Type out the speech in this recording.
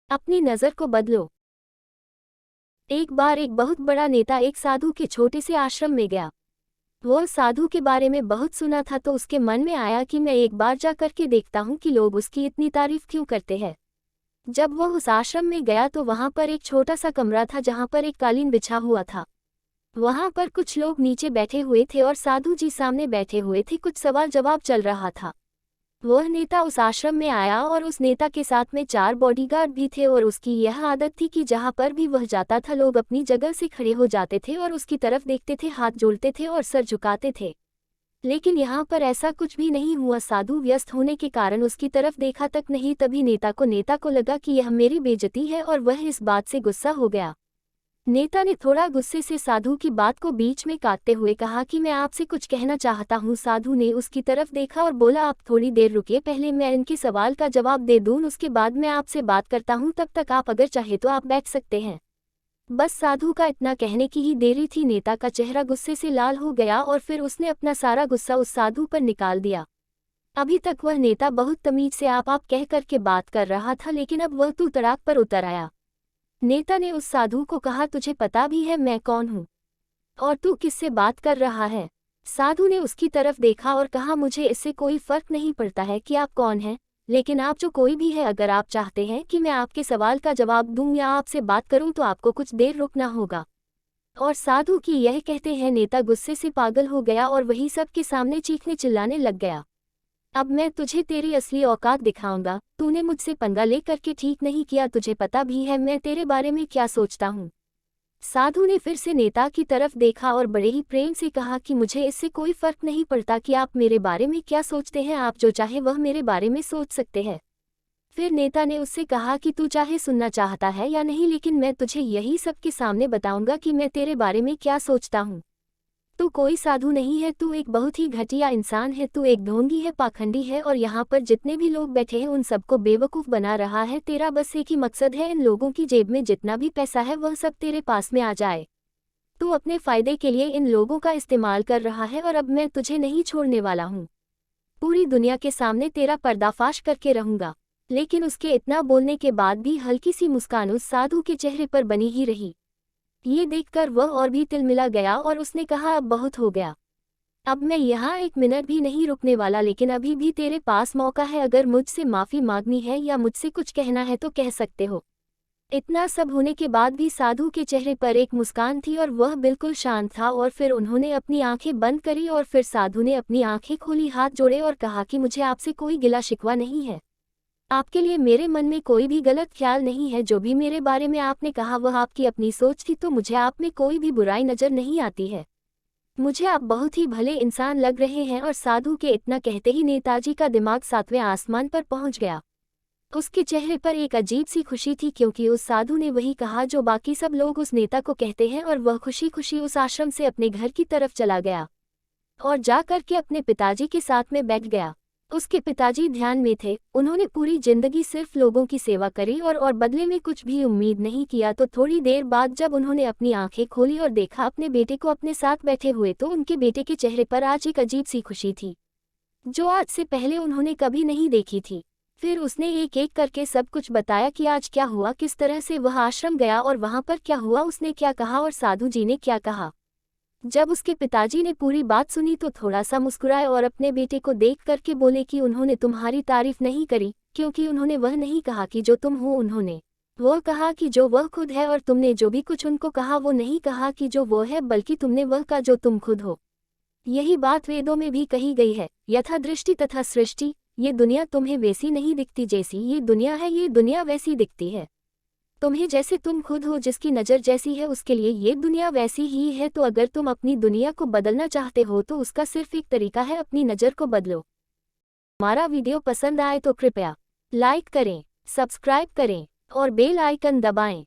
अपनी नज़र को बदलो। एक बार एक बहुत बड़ा नेता एक साधु के छोटे से आश्रम में गया। वह साधु के बारे में बहुत सुना था तो उसके मन में आया कि मैं एक बार जा करके देखता हूँ कि लोग उसकी इतनी तारीफ क्यों करते हैं। जब वह उस आश्रम में गया तो वहाँ पर एक छोटा सा कमरा था जहाँ पर एक कालीन बिछा हुआ था। वहाँ पर कुछ लोग नीचे बैठे हुए थे और साधु जी सामने बैठे हुए थे, कुछ सवाल जवाब चल रहा था। वह नेता उस आश्रम में आया और उस नेता के साथ में 4 बॉडीगार्ड भी थे और उसकी यह आदत थी कि जहाँ पर भी वह जाता था लोग अपनी जगह से खड़े हो जाते थे और उसकी तरफ देखते थे, हाथ जोड़ते थे और सर झुकाते थे। लेकिन यहाँ पर ऐसा कुछ भी नहीं हुआ। साधु व्यस्त होने के कारण उसकी तरफ देखा तक नहीं। तभी नेता को लगा कि यह मेरी बेइज्जती है और वह इस बात से गुस्सा हो गया। नेता ने थोड़ा गुस्से से साधु की बात को बीच में काटते हुए कहा कि मैं आपसे कुछ कहना चाहता हूँ। साधु ने उसकी तरफ देखा और बोला, आप थोड़ी देर रुकिए, पहले मैं इनके सवाल का जवाब दे दूँ, उसके बाद मैं आपसे बात करता हूँ, तब तक आप अगर चाहे तो आप बैठ सकते हैं। बस साधु का इतना कहने की ही देरी थी। नेता का चेहरा गुस्से से लाल हो गया और फिर उसने अपना सारा गुस्सा उस साधु पर निकाल दिया। अभी तक वह नेता बहुत तमीज से आप कह करके बात कर रहा था, लेकिन अब वह तू तड़ाक पर उतर आया। नेता ने उस साधु को कहा, तुझे पता भी है मैं कौन हूँ और तू किससे बात कर रहा है? साधु ने उसकी तरफ देखा और कहा, मुझे इससे कोई फर्क नहीं पड़ता है कि आप कौन हैं, लेकिन आप जो कोई भी है, अगर आप चाहते हैं कि मैं आपके सवाल का जवाब दूं या आपसे बात करूं तो आपको कुछ देर रुकना होगा। और साधु की यह कहते हैं नेता गुस्से से पागल हो गया और वही सब के सामने चीखने चिल्लाने लग गया। अब मैं तुझे तेरी असली औकात दिखाऊंगा। तूने मुझसे पंगा ले करके ठीक नहीं किया, तुझे पता भी है मैं तेरे बारे में क्या सोचता हूँ। साधु ने फिर से नेता की तरफ देखा और बड़े ही प्रेम से कहा कि मुझे इससे कोई फर्क नहीं पड़ता कि आप मेरे बारे में क्या सोचते हैं, आप जो चाहे वह मेरे बारे में सोच सकते हैं। फिर नेता ने उससे कहा कि तू चाहे सुनना चाहता है या नहीं, लेकिन मैं तुझे यही सबके सामने बताऊंगा कि मैं तेरे बारे में क्या सोचता हूँ। तू कोई साधु नहीं है, तू एक बहुत ही घटिया इंसान है, तू एक ढोंगी है, पाखंडी है और यहाँ पर जितने भी लोग बैठे हैं उन सबको बेवकूफ़ बना रहा है। तेरा बस एक ही मकसद है, इन लोगों की जेब में जितना भी पैसा है वह सब तेरे पास में आ जाए। तू अपने फ़ायदे के लिए इन लोगों का इस्तेमाल कर रहा है और अब मैं तुझे नहीं छोड़ने वाला हूँ। पूरी दुनिया के सामने तेरा पर्दाफाश करके रहूँगा। लेकिन उसके इतना बोलने के बाद भी हल्की सी मुस्कान उस साधु के चेहरे पर बनी ही रही। ये देखकर वह और भी तिलमिला गया और उसने कहा, अब बहुत हो गया, अब मैं यहाँ 1 मिनट भी नहीं रुकने वाला, लेकिन अभी भी तेरे पास मौका है, अगर मुझसे माफ़ी मांगनी है या मुझसे कुछ कहना है तो कह सकते हो। इतना सब होने के बाद भी साधु के चेहरे पर एक मुस्कान थी और वह बिल्कुल शांत था। और फिर उन्होंने अपनी आंखें बंद करी और फिर साधु ने अपनी आंखें खोली, हाथ जोड़े और कहा कि मुझे आपसे कोई गिला शिकवा नहीं है, आपके लिए मेरे मन में कोई भी गलत ख्याल नहीं है। जो भी मेरे बारे में आपने कहा वह आपकी अपनी सोच थी, तो मुझे आप में कोई भी बुराई नज़र नहीं आती है। मुझे आप बहुत ही भले इंसान लग रहे हैं। और साधु के इतना कहते ही नेताजी का दिमाग 7वें आसमान पर पहुंच गया। उसके चेहरे पर एक अजीब सी खुशी थी, क्योंकि उस साधु ने वही कहा जो बाकी सब लोग उस नेता को कहते हैं। और वह खुशी खुशी उस आश्रम से अपने घर की तरफ चला गया और जा कर के अपने पिताजी के साथ में बैठ गया। उसके पिताजी ध्यान में थे, उन्होंने पूरी जिंदगी सिर्फ लोगों की सेवा करी और बदले में कुछ भी उम्मीद नहीं किया। तो थोड़ी देर बाद जब उन्होंने अपनी आंखें खोली और देखा अपने बेटे को अपने साथ बैठे हुए, तो उनके बेटे के चेहरे पर आज एक अजीब सी खुशी थी जो आज से पहले उन्होंने कभी नहीं देखी थी। फिर उसने एक एक करके सब कुछ बताया कि आज क्या हुआ, किस तरह से वह आश्रम गया और वहाँ पर क्या हुआ, उसने क्या कहा और साधु जी ने क्या कहा। जब उसके पिताजी ने पूरी बात सुनी तो थोड़ा सा मुस्कुराए और अपने बेटे को देख करके बोले कि उन्होंने तुम्हारी तारीफ नहीं करी, क्योंकि उन्होंने वह नहीं कहा कि जो तुम हो, उन्होंने वो कहा कि जो वह खुद है। और तुमने जो भी कुछ उनको कहा वो नहीं कहा कि जो वो है, बल्कि तुमने वह कहा जो तुम खुद हो। यही बात वेदों में भी कही गई है, यथा दृष्टि तथा सृष्टि। ये दुनिया तुम्हें वैसी नहीं दिखती जैसी ये दुनिया है, ये दुनिया वैसी दिखती है तुम्हें जैसे तुम खुद हो। जिसकी नज़र जैसी है उसके लिए ये दुनिया वैसी ही है। तो अगर तुम अपनी दुनिया को बदलना चाहते हो तो उसका सिर्फ एक तरीका है, अपनी नज़र को बदलो। हमारा वीडियो पसंद आए तो कृपया लाइक करें, सब्सक्राइब करें और बेल आइकन दबाएं।